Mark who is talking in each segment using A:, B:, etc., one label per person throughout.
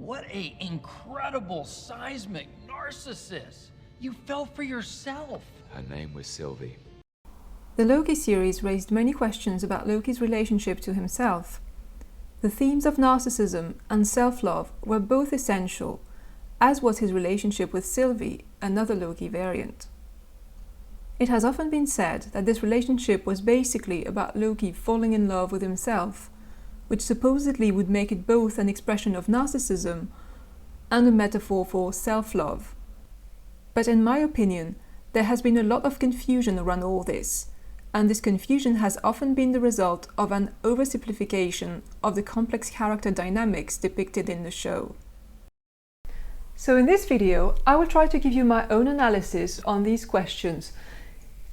A: What a incredible seismic narcissist! You fell for yourself!
B: Her name was Sylvie.
C: The Loki series raised many questions about Loki's relationship to himself. The themes of narcissism and self-love were both essential, as was his relationship with Sylvie, another Loki variant. It has often been said that this relationship was basically about Loki falling in love with himself, which supposedly would make it both an expression of narcissism and a metaphor for self-love. But in my opinion, there has been a lot of confusion around all this, and this confusion has often been the result of an oversimplification of the complex character dynamics depicted in the show. So in this video, I will try to give you my own analysis on these questions.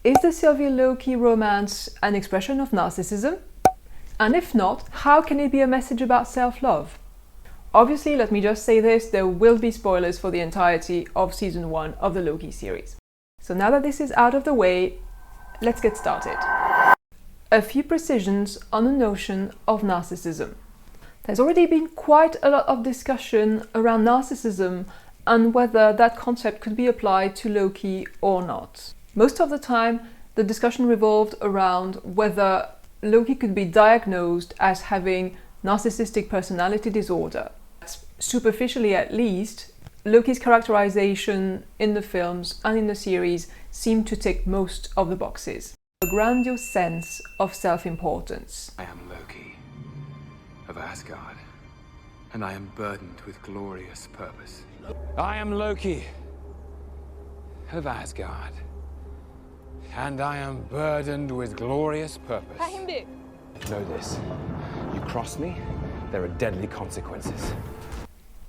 C: Is the Sylvie-Loki romance an expression of narcissism? And if not, how can it be a message about self-love? Obviously, let me just say this, there will be spoilers for the entirety of season 1 of the Loki series. So now that this is out of the way, let's get started. A few precisions on the notion of narcissism. There's already been quite a lot of discussion around narcissism and whether that concept could be applied to Loki or not. Most of the time, the discussion revolved around whether Loki could be diagnosed as having narcissistic personality disorder. Superficially at least, Loki's characterization in the films and in the series seemed to tick most of the boxes. A grandiose sense of self-importance.
B: I am Loki of Asgard, and I am burdened with glorious purpose. I am Loki of Asgard, and I am burdened with glorious purpose. Know this, you cross me, there are deadly consequences.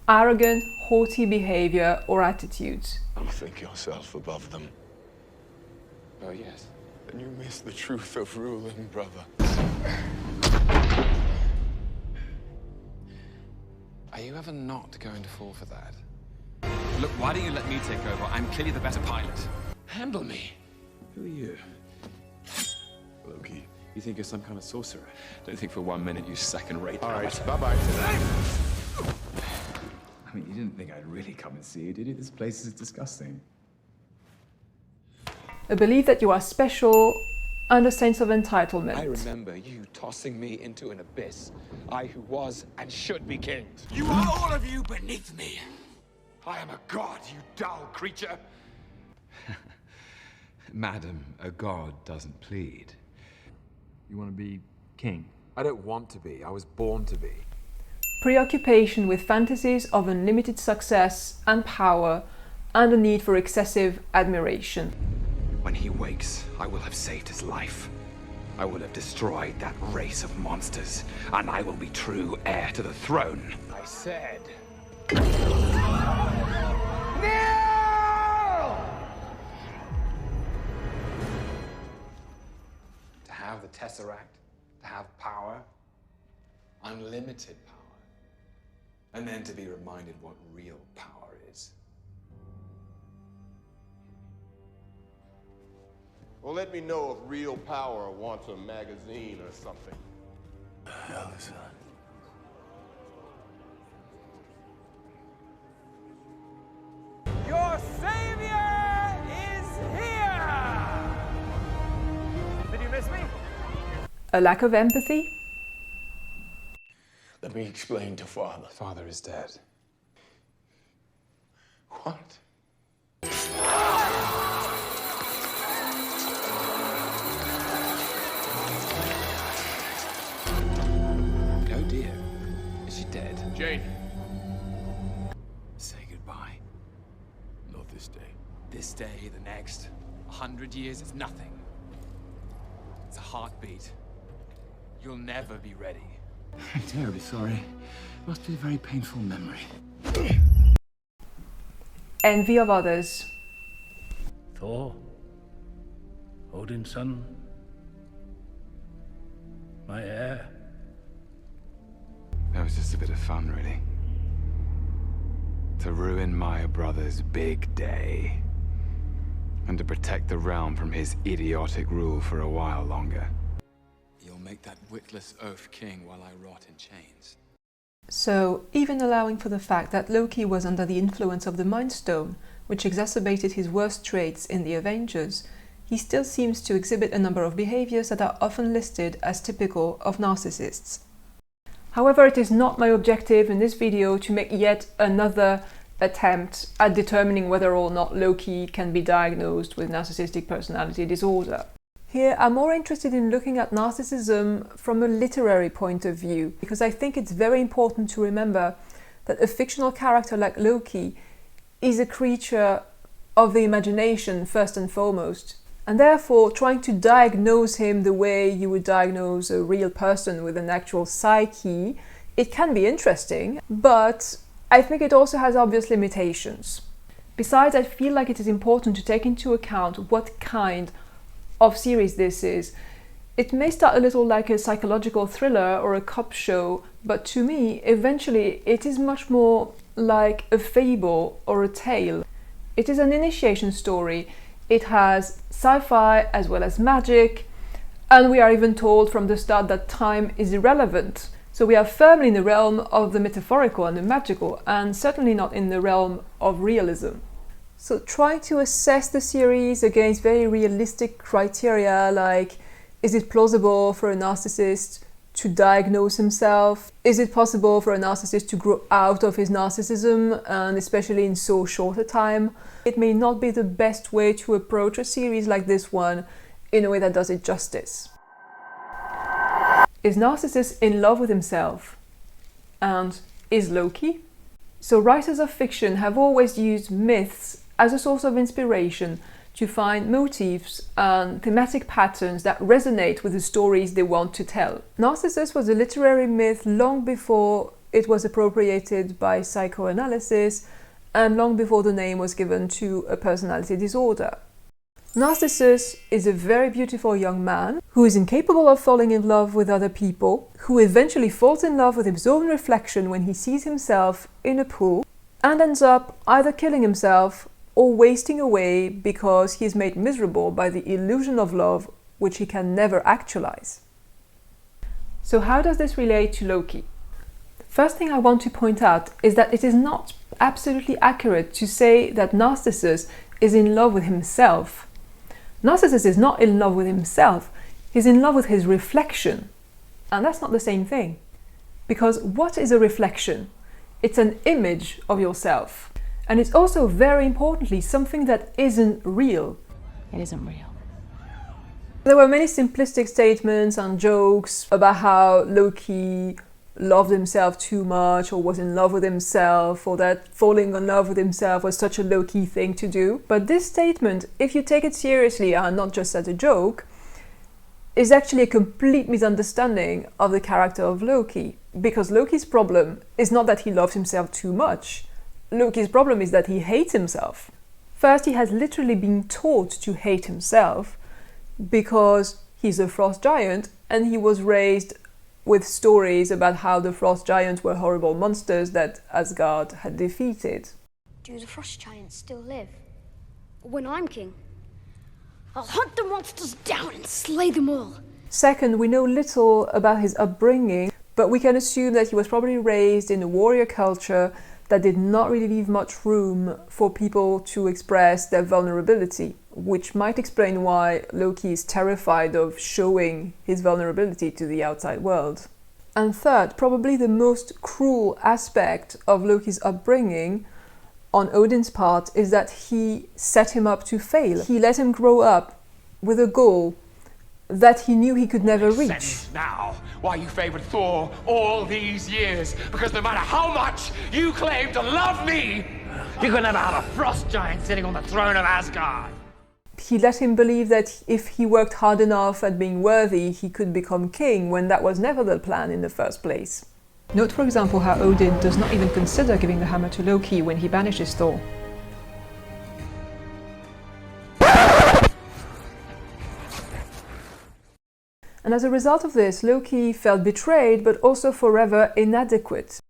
C: Arrogant, haughty behavior or attitudes.
D: You think yourself above them.
B: Oh yes.
D: Then you miss the truth of ruling, brother.
B: Are you ever not going to fall for that?
E: Look, why don't you let me take over? I'm clearly the better pilot.
B: Handle me. Who are you?
D: Loki.
B: You think you're some kind of sorcerer? Don't think for 1 minute you second-rate.
D: All right, bye-bye.
F: I mean, you didn't think I'd really come and see you, did you? This place is disgusting.
C: A belief that you are special and a sense of entitlement.
B: I remember you tossing me into an abyss. I who was and should be king.
E: You are all of you beneath me.
B: I am a god, you dull creature. Madam, a god doesn't plead.
G: You want to be king? I don't want to be. I was born to be.
C: Preoccupation with fantasies of unlimited success and power and a need for excessive admiration.
B: When he wakes, I will have saved his life. I will have destroyed that race of monsters, and I will be true heir to the throne. I said... To have the Tesseract, to have power, unlimited power, and then to be reminded what real power is.
D: Well, let me know if real power wants a magazine or something.
F: The hell is that?
E: Your savior is here! Did you miss me?
C: A lack of empathy.
D: Let me explain to Father.
B: Father is dead.
D: What?
B: Oh dear. Is she dead?
D: Jane.
B: Say goodbye.
D: Not this day.
E: This day, the next, 100 years, it's nothing. It's a heartbeat. You'll never be ready.
F: I'm terribly sorry. Must be a very painful memory.
C: Envy of others.
H: Thor, Odin's son, my heir.
B: That was just a bit of fun, really. To ruin my brother's big day. And to protect the realm from his idiotic rule for a while longer. You'll make that witless oaf king while I rot in chains.
C: So, even allowing for the fact that Loki was under the influence of the Mind Stone, which exacerbated his worst traits in the Avengers, he still seems to exhibit a number of behaviors that are often listed as typical of narcissists. However, it is not my objective in this video to make yet another attempt at determining whether or not Loki can be diagnosed with narcissistic personality disorder. Here, I'm more interested in looking at narcissism from a literary point of view, because I think it's very important to remember that a fictional character like Loki is a creature of the imagination first and foremost, and therefore trying to diagnose him the way you would diagnose a real person with an actual psyche, it can be interesting, but I think it also has obvious limitations. Besides, I feel like it is important to take into account what kind of series this is. It may start a little like a psychological thriller or a cop show, but to me, eventually it is much more like a fable or a tale. It is an initiation story. It has sci-fi as well as magic, and we are even told from the start that time is irrelevant. So we are firmly in the realm of the metaphorical and the magical, and certainly not in the realm of realism. So trying to assess the series against very realistic criteria like, is it plausible for a narcissist to diagnose himself? Is it possible for a narcissist to grow out of his narcissism, and especially in so short a time? It may not be the best way to approach a series like this one in a way that does it justice. Is Narcissus in love with himself? And is Loki? So writers of fiction have always used myths as a source of inspiration to find motifs and thematic patterns that resonate with the stories they want to tell. Narcissus was a literary myth long before it was appropriated by psychoanalysis and long before the name was given to a personality disorder. Narcissus is a very beautiful young man who is incapable of falling in love with other people, who eventually falls in love with his own reflection when he sees himself in a pool, and ends up either killing himself or wasting away because he is made miserable by the illusion of love which he can never actualize. So how does this relate to Loki? The first thing I want to point out is that it is not absolutely accurate to say that Narcissus is in love with himself. Narcissus is not in love with himself, he's in love with his reflection. And that's not the same thing. Because what is a reflection? It's an image of yourself. And it's also, very importantly, something that isn't real.
I: It isn't real.
C: There were many simplistic statements and jokes about how Loki loved himself too much or was in love with himself, or that falling in love with himself was such a Loki thing to do. But this statement, if you take it seriously and not just as a joke, is actually a complete misunderstanding of the character of Loki. Because Loki's problem is not that he loves himself too much. Loki's problem is that he hates himself. First, he has literally been taught to hate himself because he's a frost giant and he was raised with stories about how the frost giants were horrible monsters that Asgard had defeated.
J: Do the frost giants still live? When I'm king, I'll hunt the monsters down and slay them all.
C: Second, we know little about his upbringing, but we can assume that he was probably raised in a warrior culture that did not really leave much room for people to express their vulnerability, which might explain why Loki is terrified of showing his vulnerability to the outside world. And third, probably the most cruel aspect of Loki's upbringing on Odin's part is that he set him up to fail. He let him grow up with a goal that he knew he could never reach.
E: Sense now why you favored Thor all these years, because no matter how much you claim to love me, you could never have a frost giant sitting on the throne of Asgard.
C: He let him believe that if he worked hard enough at being worthy, he could become king, when that was never the plan in the first place. Note, for example, how Odin does not even consider giving the hammer to Loki when he banishes Thor. And as a result of this, Loki felt betrayed, but also forever inadequate.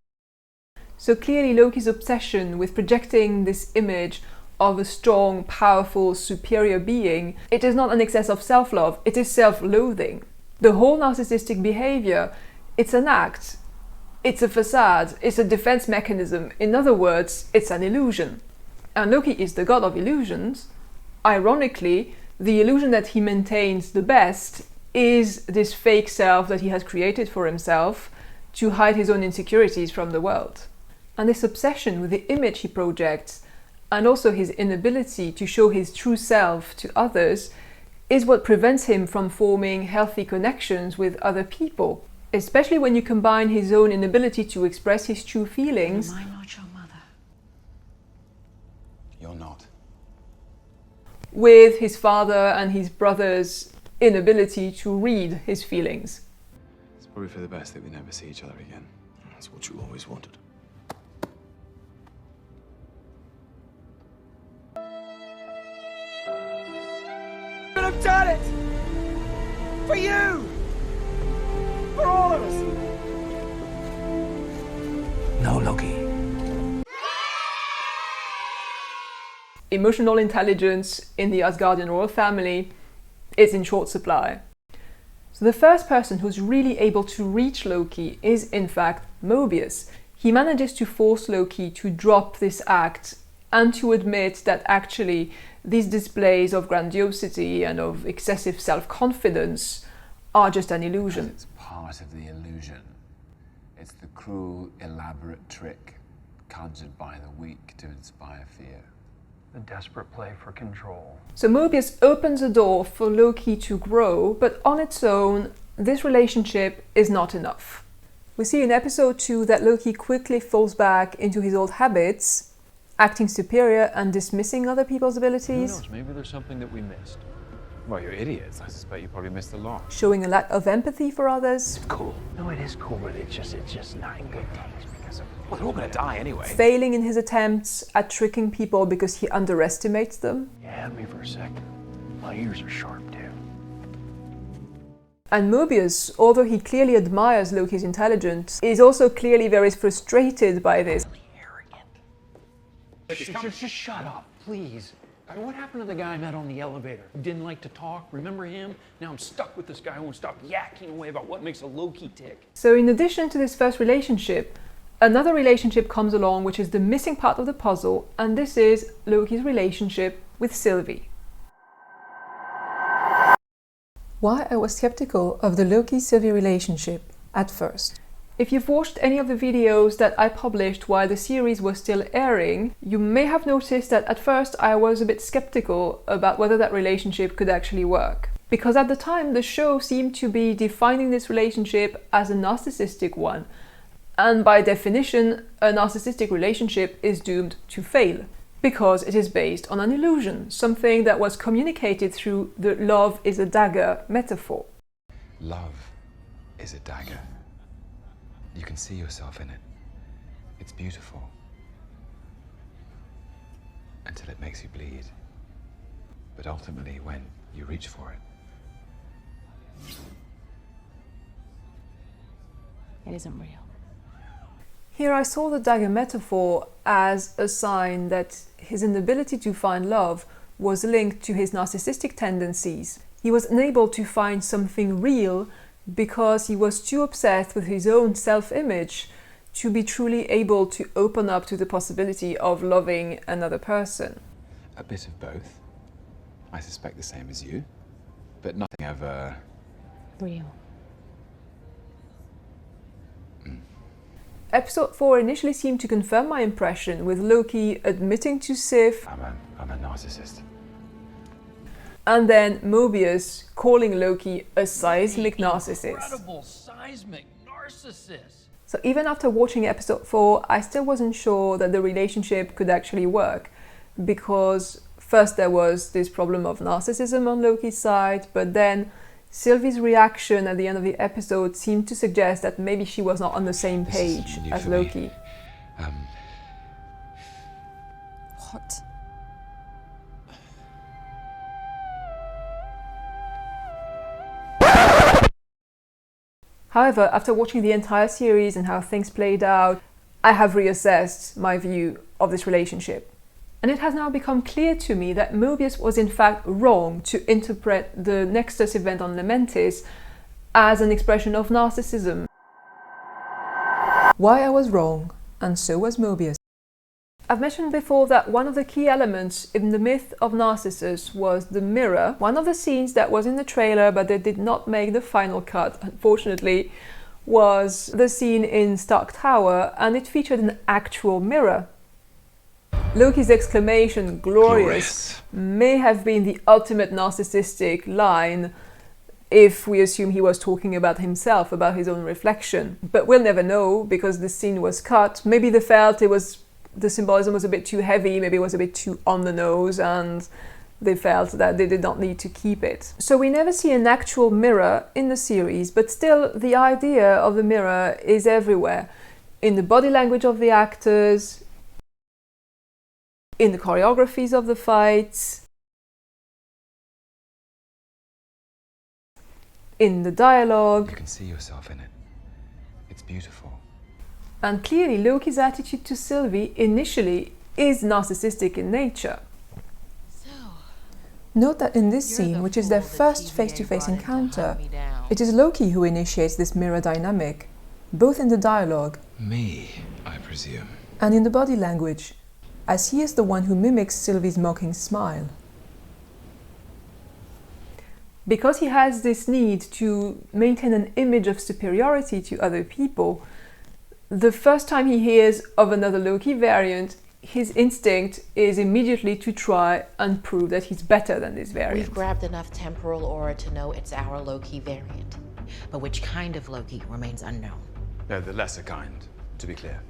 C: So clearly Loki's obsession with projecting this image of a strong, powerful, superior being, it is not an excess of self-love, it is self-loathing. The whole narcissistic behavior, it's an act it's a facade, it's a defense mechanism. In other words, it's an illusion. And Loki is the god of illusions. Ironically, the illusion that he maintains the best is this fake self that he has created for himself to hide his own insecurities from the world. And this obsession with the image he projects, and also his inability to show his true self to others, is what prevents him from forming healthy connections with other people, especially when you combine his own inability to express his true feelings.
I: Am I not your mother?
F: You're not.
C: With his father and his brother's inability to read his feelings.
F: It's probably for the best that we never see each other again. That's what you always wanted.
E: But I've done it! For you! For all of us!
H: No, Loki.
C: Emotional intelligence in the Asgardian royal family is in short supply. So the first person who's really able to reach Loki is in fact Mobius. He manages to force Loki to drop this act and to admit that actually these displays of grandiosity and of excessive self-confidence are just an illusion.
K: It's part of the illusion. It's the cruel, elaborate trick conjured by the weak to inspire fear.
H: The desperate play for control.
C: So Mobius opens a door for Loki to grow, but on its own, this relationship is not enough. We see in episode 2 that Loki quickly falls back into his old habits, acting superior and dismissing other people's abilities.
B: Who knows, maybe there's something that we missed. Well, you're idiots. I suspect you probably missed a lot.
C: Showing a lack of empathy for others.
H: Cool. No, it is cool, but it's just not in good taste because of...
B: Well, they're all gonna die anyway.
C: Failing in his attempts at tricking people because he underestimates them.
H: You had me for a second. My ears are sharp, too.
C: And Mobius, although he clearly admires Loki's intelligence, is also clearly very frustrated by this.
A: Just shut up, please. What happened to the guy I met on the elevator who didn't like to talk? Remember him? Now I'm stuck with this guy who won't stop yakking away about what makes a Loki tick.
C: So in addition to this first relationship, another relationship comes along which is the missing part of the puzzle, and this is Loki's relationship with Sylvie. Why I was skeptical of the Loki-Sylvie relationship at first. If you've watched any of the videos that I published while the series was still airing, you may have noticed that at first I was a bit skeptical about whether that relationship could actually work. Because at the time the show seemed to be defining this relationship as a narcissistic one. And by definition, a narcissistic relationship is doomed to fail. Because it is based on an illusion, something that was communicated through the love is a dagger metaphor.
F: Love is a dagger. You can see yourself in it. It's beautiful. Until it makes you bleed. But ultimately, when you reach for it,
I: It isn't real.
C: Here I saw the dagger metaphor as a sign that his inability to find love was linked to his narcissistic tendencies. He was unable to find something real because he was too obsessed with his own self-image to be truly able to open up to the possibility of loving another person.
F: a bit of both. I suspect the same as you, but nothing ever...
I: Real.
C: Episode 4 initially seemed to confirm my impression, with Loki admitting to Sif,
F: I'm a narcissist.
C: and then Mobius calling Loki a seismic narcissist.
A: Incredible seismic narcissist.
C: So even after watching episode 4, I still wasn't sure that the relationship could actually work, because first there was this problem of narcissism on Loki's side, but then Sylvie's reaction at the end of the episode seemed to suggest that maybe she was not on the same page as Loki.
I: What?
C: However, after watching the entire series and how things played out, I have reassessed my view of this relationship. And it has now become clear to me that Mobius was in fact wrong to interpret the Nexus event on Lamentis as an expression of narcissism. Why I was wrong, and so was Mobius. I've mentioned before that one of the key elements in the myth of Narcissus was the mirror. One of the scenes that was in the trailer but they did not make the final cut, unfortunately, was the scene in Stark Tower, and it featured an actual mirror. Loki's exclamation, "glorious," may have been the ultimate narcissistic line if we assume he was talking about himself, about his own reflection. But we'll never know because the scene was cut. Maybe they felt the symbolism was a bit too heavy, maybe it was a bit too on the nose, and they felt that they did not need to keep it. So we never see an actual mirror in the series, but still the idea of the mirror is everywhere. In the body language of the actors, in the choreographies of the fights, in the dialogue.
F: You can see yourself in it. It's beautiful.
C: And clearly Loki's attitude to Sylvie initially is narcissistic in nature. Note that in this scene, which is their first face-to-face encounter, it is Loki who initiates this mirror dynamic, both in the dialogue
F: Me, I presume.
C: and in the body language, as he is the one who mimics Sylvie's mocking smile. Because he has this need to maintain an image of superiority to other people, the first time he hears of another Loki variant, his instinct is immediately to try and prove that he's better than this variant.
L: We've grabbed enough temporal aura to know it's our Loki variant, but which kind of Loki remains unknown.
F: No, the lesser kind, to be clear.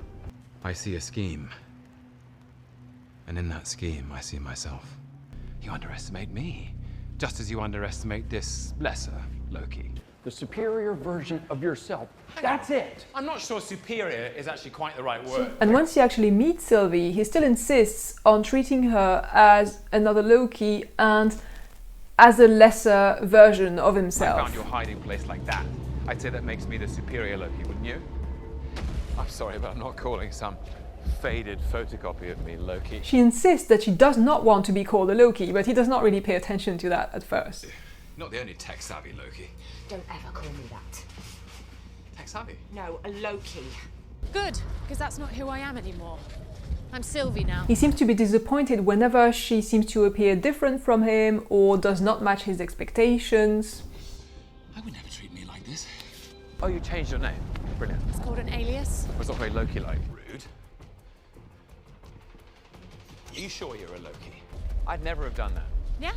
F: I see a scheme. And in that scheme, I see myself.
B: You underestimate me, just as you underestimate this lesser Loki.
A: The superior version of yourself. That's it.
E: I'm not sure superior is actually quite the right word.
C: And once he actually meets Sylvie, he still insists on treating her as another Loki and as a lesser version of himself.
B: I found your hiding place like that. I'd say that makes me the superior Loki, wouldn't you? I'm sorry, but I'm not calling some faded photocopy of me Loki.
C: She insists that she does not want to be called a Loki, but he does not really pay attention to that at first.
B: Not the only tech-savvy Loki.
L: Don't ever call me that.
B: Tech-savvy?
L: No, a Loki.
I: Good, because that's not who I am anymore. I'm Sylvie now.
C: He seems to be disappointed whenever she seems to appear different from him or does not match his expectations.
B: I would never treat me like this. Oh, you changed your name. Brilliant.
I: It's called an alias.
B: It's not very Loki-like. Rude. Are you sure you're a Loki? I'd never have done that.
I: Yeah?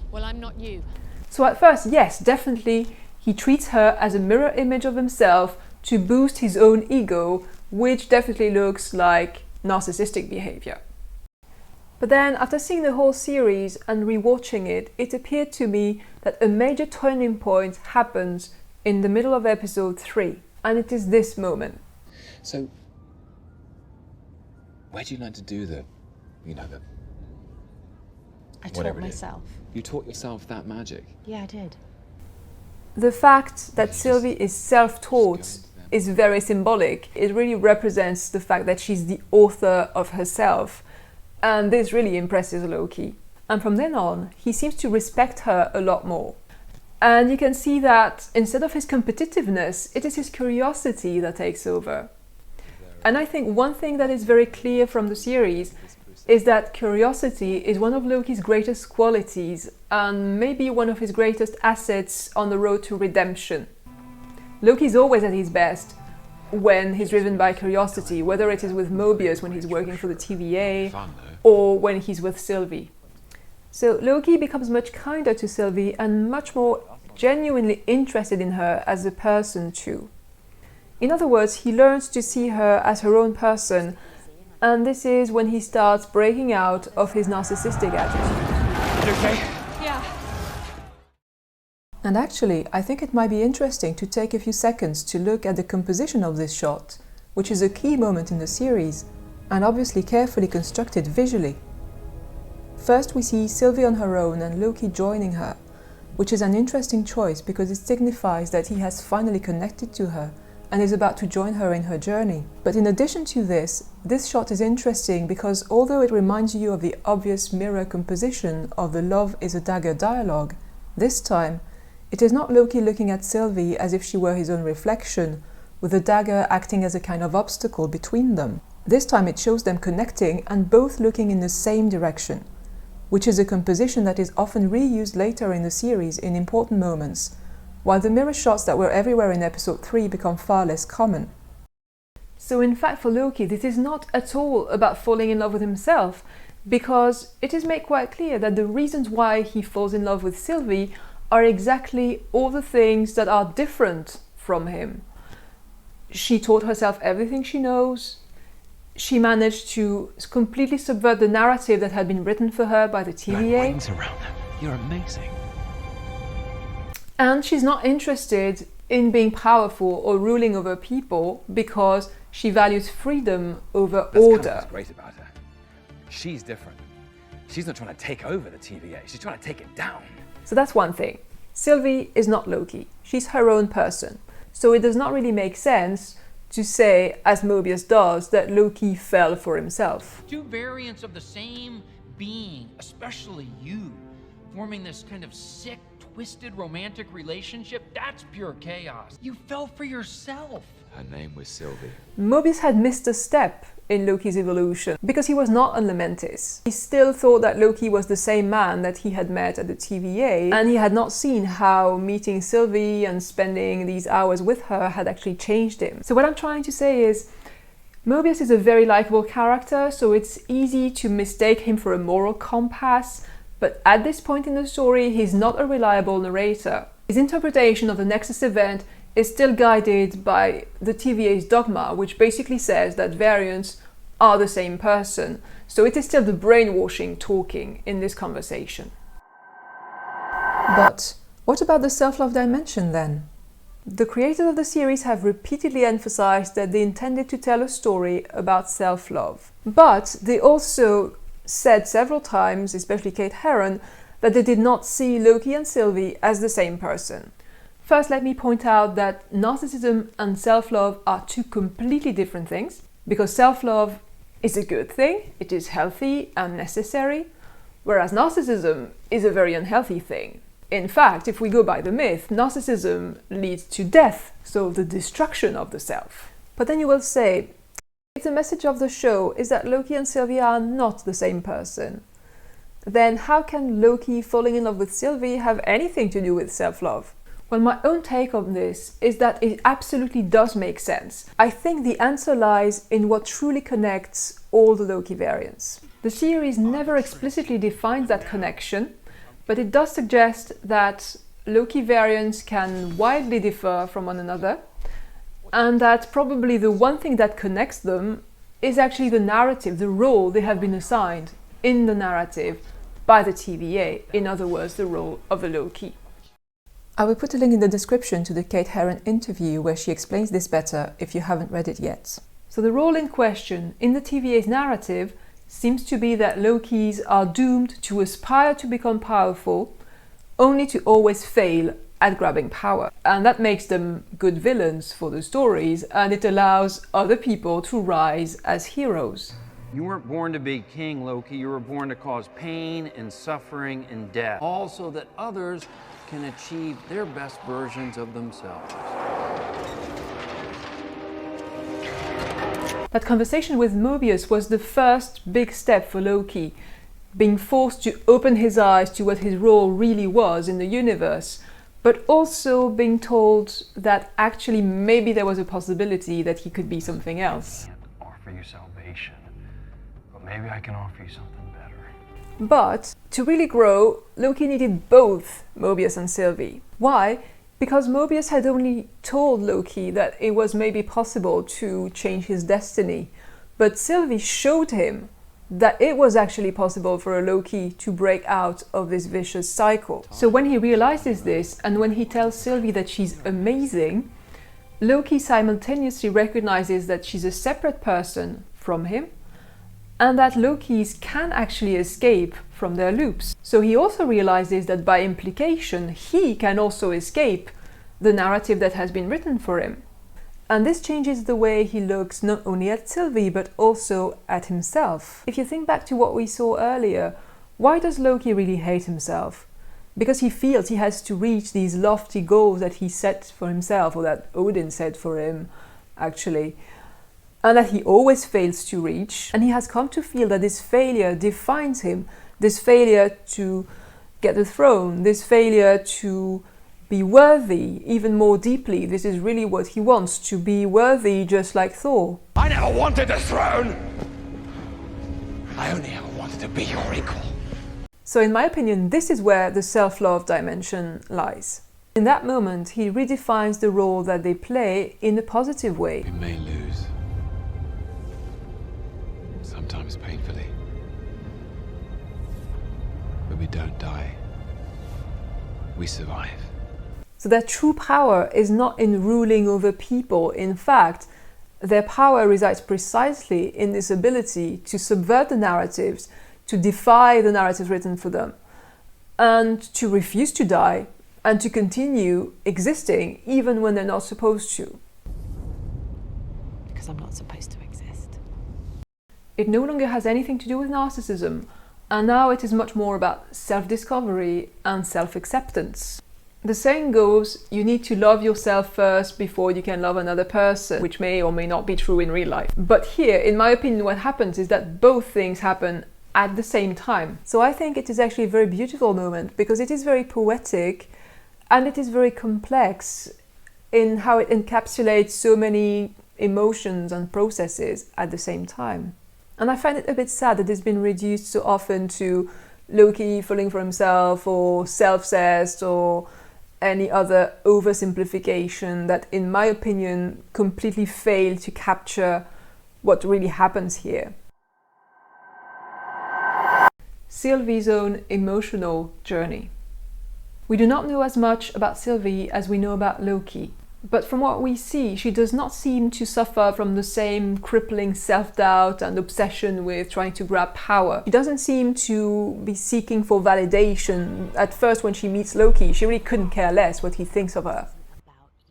I: Well, I'm not you.
C: So at first, yes, definitely, he treats her as a mirror image of himself to boost his own ego, which definitely looks like narcissistic behavior. But then, after seeing the whole series and rewatching it, it appeared to me that a major turning point happens in the middle of episode 3, and it is this moment.
F: So, where do you learn to do the
L: I taught myself.
F: You taught yourself that magic?
L: Yeah, I did.
C: The fact that Sylvie is self-taught is very symbolic. It really represents the fact that she's the author of herself, and this really impresses Loki. And from then on, he seems to respect her a lot more. And you can see that instead of his competitiveness, it is his curiosity that takes over. And I think one thing that is very clear from the series is that curiosity is one of Loki's greatest qualities and maybe one of his greatest assets on the road to redemption. Loki is always at his best when he's driven by curiosity, whether it is with Mobius when he's working for the TVA or when he's with Sylvie. So Loki becomes much kinder to Sylvie and much more genuinely interested in her as a person too. In other words, he learns to see her as her own person, and this is when he starts breaking out of his narcissistic attitude.
E: You okay?
I: Yeah.
C: And actually, I think it might be interesting to take a few seconds to look at the composition of this shot, which is a key moment in the series, and obviously carefully constructed visually. First we see Sylvie on her own and Loki joining her, which is an interesting choice because it signifies that he has finally connected to her and is about to join her in her journey. But in addition to this shot is interesting because although it reminds you of the obvious mirror composition of the Love is a Dagger dialogue, this time it is not Loki looking at Sylvie as if she were his own reflection, with the dagger acting as a kind of obstacle between them. This time it shows them connecting and both looking in the same direction, which is a composition that is often reused later in the series in important moments, while the mirror shots that were everywhere in episode 3 become far less common. So in fact for Loki, this is not at all about falling in love with himself, because it is made quite clear that the reasons why he falls in love with Sylvie are exactly all the things that are different from him. She taught herself everything she knows. She managed to completely subvert the narrative that had been written for her by the TVA.
H: Wings around them. You're amazing.
C: And she's not interested in being powerful or ruling over people because she values freedom over order.
B: That's great about her. She's different. She's not trying to take over the TVA. She's trying to take it down.
C: So that's one thing. Sylvie is not Loki. She's her own person. So it does not really make sense to say, as Mobius does, that Loki fell for himself.
A: Two variants of the same being, especially you, forming this kind of sick, twisted romantic relationship, that's pure chaos. You fell for yourself.
F: Her name was Sylvie.
C: Mobius had missed a step in Loki's evolution because he was not on Lamentis. He still thought that Loki was the same man that he had met at the TVA, and he had not seen how meeting Sylvie and spending these hours with her had actually changed him. So what I'm trying to say is, Mobius is a very likable character, so it's easy to mistake him for a moral compass, but at this point in the story, he's not a reliable narrator. His interpretation of the Nexus event is still guided by the TVA's dogma, which basically says that variants are the same person. So it is still the brainwashing talking in this conversation. But what about the self-love dimension then? The creators of the series have repeatedly emphasized that they intended to tell a story about self-love. But they also said several times, especially Kate Herron, that they did not see Loki and Sylvie as the same person. First, let me point out that narcissism and self-love are two completely different things, because self-love is a good thing, it is healthy and necessary, whereas narcissism is a very unhealthy thing. In fact, if we go by the myth, narcissism leads to death, so the destruction of the self. But then you will say, if the message of the show is that Loki and Sylvie are not the same person, then how can Loki falling in love with Sylvie have anything to do with self-love? Well, my own take on this is that it absolutely does make sense. I think the answer lies in what truly connects all the Loki variants. The series never explicitly defines that connection, but it does suggest that Loki variants can widely differ from one another, and that probably the one thing that connects them is actually the narrative, the role they have been assigned in the narrative by the TVA, in other words, the role of a Loki. I will put a link in the description to the Kate Herron interview where she explains this better if you haven't read it yet. So the role in question in the TVA's narrative seems to be that Lokis are doomed to aspire to become powerful, only to always fail at grabbing power. And that makes them good villains for the stories, and it allows other people to rise as heroes.
A: You weren't born to be king, Loki. You were born to cause pain and suffering and death, all so that others can achieve their best versions of themselves.
C: That conversation with Mobius was the first big step for Loki, being forced to open his eyes to what his role really was in the universe, but also being told that actually maybe there was a possibility that he could be something else.
H: I can't offer you salvation, but maybe I can offer you something better.
C: But to really grow, Loki needed both Mobius and Sylvie. Why? Because Mobius had only told Loki that it was maybe possible to change his destiny, but Sylvie showed him that it was actually possible for a Loki to break out of this vicious cycle. So when he realizes this, and when he tells Sylvie that she's amazing, Loki simultaneously recognizes that she's a separate person from him, and that Lokis can actually escape from their loops. So he also realizes that by implication, he can also escape the narrative that has been written for him. And this changes the way he looks not only at Sylvie, but also at himself. If you think back to what we saw earlier, why does Loki really hate himself? Because he feels he has to reach these lofty goals that he set for himself, or that Odin set for him, actually, and that he always fails to reach. And he has come to feel that this failure defines him, this failure to get the throne, this failure to be worthy even more deeply. This is really what he wants, to be worthy just like Thor.
E: I never wanted the throne! I only ever wanted to be your equal.
C: So in my opinion, this is where the self-love dimension lies. In that moment, he redefines the role that they play in a positive way.
F: We may lose. Sometimes painfully. But we don't die. We survive.
C: So their true power is not in ruling over people. In fact, their power resides precisely in this ability to subvert the narratives, to defy the narratives written for them, and to refuse to die, and to continue existing even when they're not supposed to.
I: Because I'm not supposed to exist.
C: It no longer has anything to do with narcissism, and now it is much more about self-discovery and self-acceptance. The saying goes, you need to love yourself first before you can love another person, which may or may not be true in real life. But here, in my opinion, what happens is that both things happen at the same time. So I think it is actually a very beautiful moment, because it is very poetic and it is very complex in how it encapsulates so many emotions and processes at the same time. And I find it a bit sad that it's been reduced so often to Loki falling for himself, or self-obsessed, or any other oversimplification that, in my opinion, completely fail to capture what really happens here. Sylvie's own emotional journey. We do not know as much about Sylvie as we know about Loki, but from what we see, she does not seem to suffer from the same crippling self-doubt and obsession with trying to grab power. She doesn't seem to be seeking for validation. At first, when she meets Loki, she really couldn't care less what he thinks of her.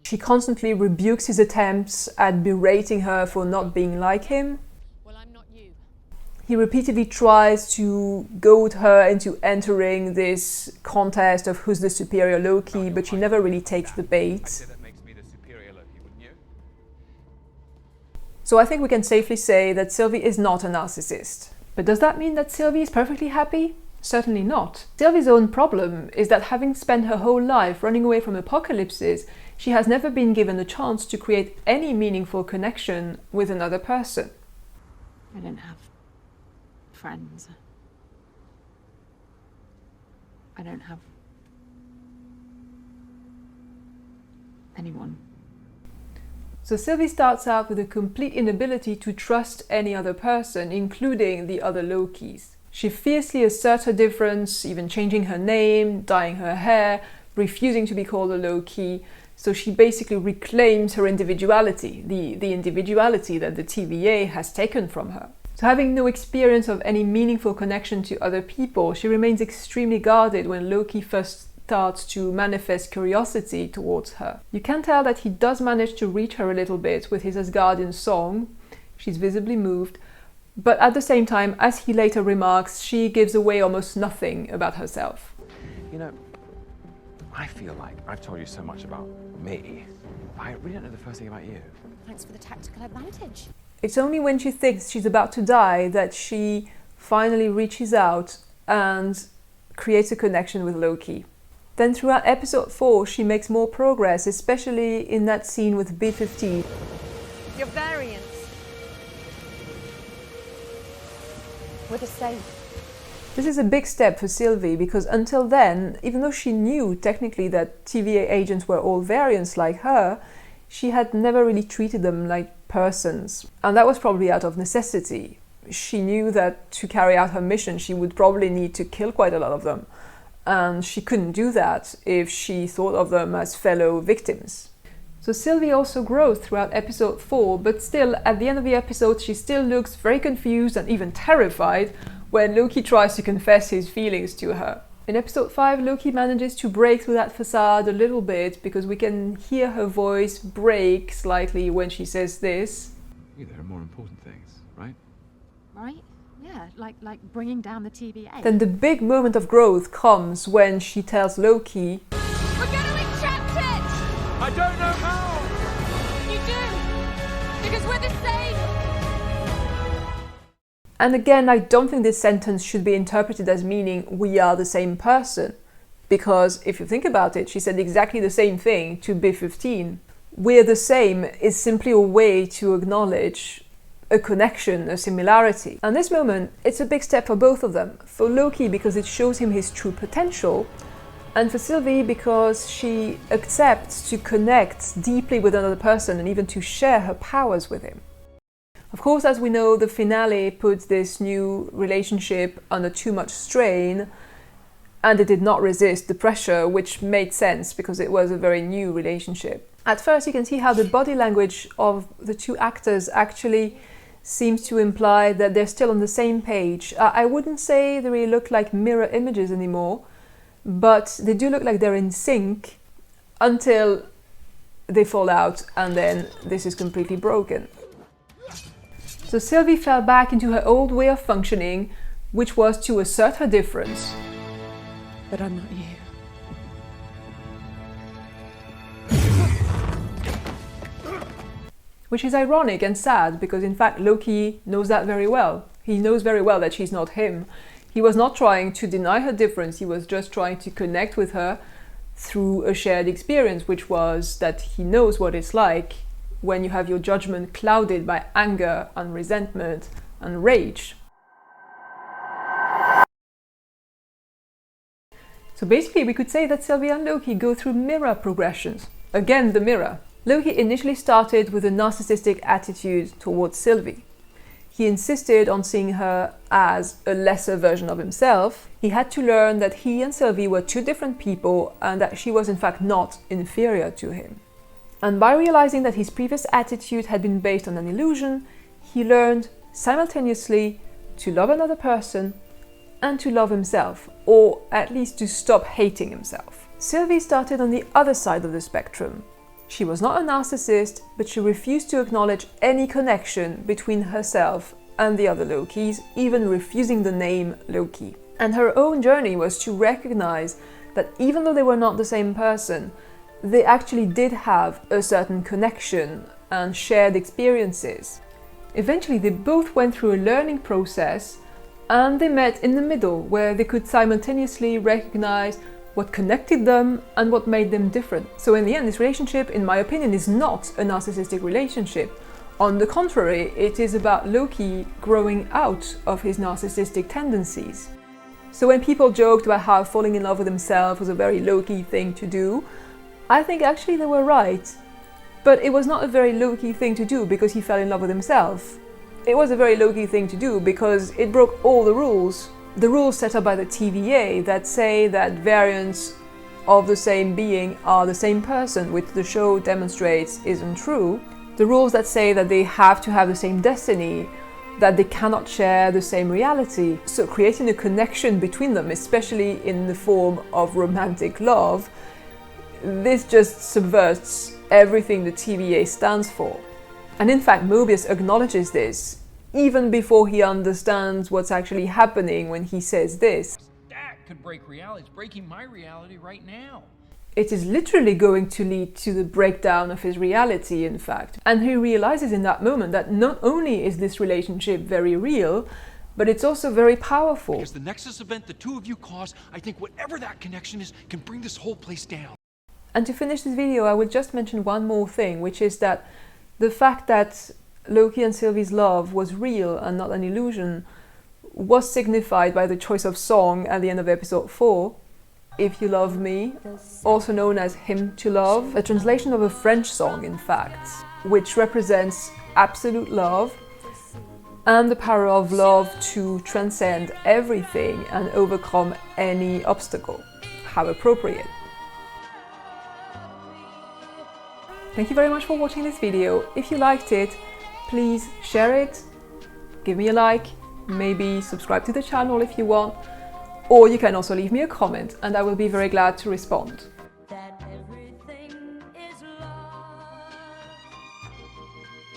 C: She constantly rebukes his attempts at berating her for not being like him. He repeatedly tries to goad her into entering this contest of who's the superior Loki, but she never really takes the bait. So I think we can safely say that Sylvie is not a narcissist. But does that mean that Sylvie is perfectly happy? Certainly not. Sylvie's own problem is that, having spent her whole life running away from apocalypses, she has never been given a chance to create any meaningful connection with another person.
I: I don't have friends. I don't have anyone.
C: So Sylvie starts out with a complete inability to trust any other person, including the other Lokis. She fiercely asserts her difference, even changing her name, dyeing her hair, refusing to be called a Loki. So she basically reclaims her individuality, the individuality that the TVA has taken from her. So having no experience of any meaningful connection to other people, she remains extremely guarded when Loki first starts to manifest curiosity towards her. You can tell that he does manage to reach her a little bit with his Asgardian song. She's visibly moved, but at the same time, as he later remarks, she gives away almost nothing about herself.
G: You know, I feel like I've told you so much about me. I really don't know the first thing about you.
I: Thanks for the tactical advantage.
C: It's only when she thinks she's about to die that she finally reaches out and creates a connection with Loki. Then throughout episode 4, she makes more progress, especially in that scene with B-15.
I: Your variants were the same.
C: This is a big step for Sylvie, because until then, even though she knew technically that TVA agents were all variants like her, she had never really treated them like persons. And that was probably out of necessity. She knew that to carry out her mission, she would probably need to kill quite a lot of them. And she couldn't do that if she thought of them as fellow victims. So Sylvie also grows throughout episode 4, but still, at the end of the episode, she still looks very confused and even terrified when Loki tries to confess his feelings to her. In episode 5, Loki manages to break through that facade a little bit, because we can hear her voice break slightly when she says this.
F: Yeah, there are more important things, right?
I: Right? Yeah, like bringing down the TVA.
C: Then the big moment of growth comes when she tells Loki,
I: "We're going to entrap it!"
E: I don't know how!
I: You do!
C: And again, I don't think this sentence should be interpreted as meaning we are the same person. Because if you think about it, she said exactly the same thing to B15. We're the same is simply a way to acknowledge a connection, a similarity. And this moment, it's a big step for both of them. For Loki, because it shows him his true potential, and for Sylvie, because she accepts to connect deeply with another person and even to share her powers with him. Of course, as we know, the finale puts this new relationship under too much strain, and it did not resist the pressure, which made sense because it was a very new relationship. At first, you can see how the body language of the two actors actually seems to imply that they're still on the same page. I wouldn't say they really look like mirror images anymore, but they do look like they're in sync until they fall out, and then this is completely broken. So Sylvie fell back into her old way of functioning, which was to assert her difference. But I'm not you. Which is ironic and sad, because in fact Loki knows that very well. He knows very well that she's not him. He was not trying to deny her difference, he was just trying to connect with her through a shared experience, which was that he knows what it's like when you have your judgment clouded by anger and resentment and rage. So basically we could say that Sylvie and Loki go through mirror progressions. Again, the mirror. Loki initially started with a narcissistic attitude towards Sylvie. He insisted on seeing her as a lesser version of himself. He had to learn that he and Sylvie were two different people and that she was in fact not inferior to him. And by realizing that his previous attitude had been based on an illusion, he learned simultaneously to love another person and to love himself, or at least to stop hating himself. Sylvie started on the other side of the spectrum. She was not a narcissist, but she refused to acknowledge any connection between herself and the other Lokis, even refusing the name Loki. And her own journey was to recognize that even though they were not the same person, they actually did have a certain connection and shared experiences. Eventually, they both went through a learning process, and they met in the middle, where they could simultaneously recognize what connected them and what made them different. So in the end, this relationship, in my opinion, is not a narcissistic relationship. On the contrary, it is about Loki growing out of his narcissistic tendencies. So when people joked about how falling in love with himself was a very Loki thing to do, I think actually they were right. But it was not a very Loki thing to do because he fell in love with himself. It was a very Loki thing to do because it broke all the rules. The rules set up by the TVA that say that variants of the same being are the same person, which the show demonstrates isn't true. The rules that say that they have to have the same destiny, that they cannot share the same reality. So creating a connection between them, especially in the form of romantic love, this just subverts everything the TVA stands for. And in fact, Mobius acknowledges this even before he understands what's actually happening when he says this.
A: That could break reality. It's breaking my reality right now.
C: It is literally going to lead to the breakdown of his reality, in fact. And he realizes in that moment that not only is this relationship very real, but it's also very powerful.
E: Because the Nexus event the two of you caused, I think whatever that connection is can bring this whole place down.
C: And to finish this video, I will just mention one more thing, which is that the fact that Loki and Sylvie's love was real and not an illusion was signified by the choice of song at the end of episode 4, If You Love Me, also known as Hymn to Love, a translation of a French song, in fact, which represents absolute love and the power of love to transcend everything and overcome any obstacle. How appropriate. Thank you very much for watching this video. If you liked it, please share it, give me a like, maybe subscribe to the channel if you want, or you can also leave me a comment and I will be very glad to respond.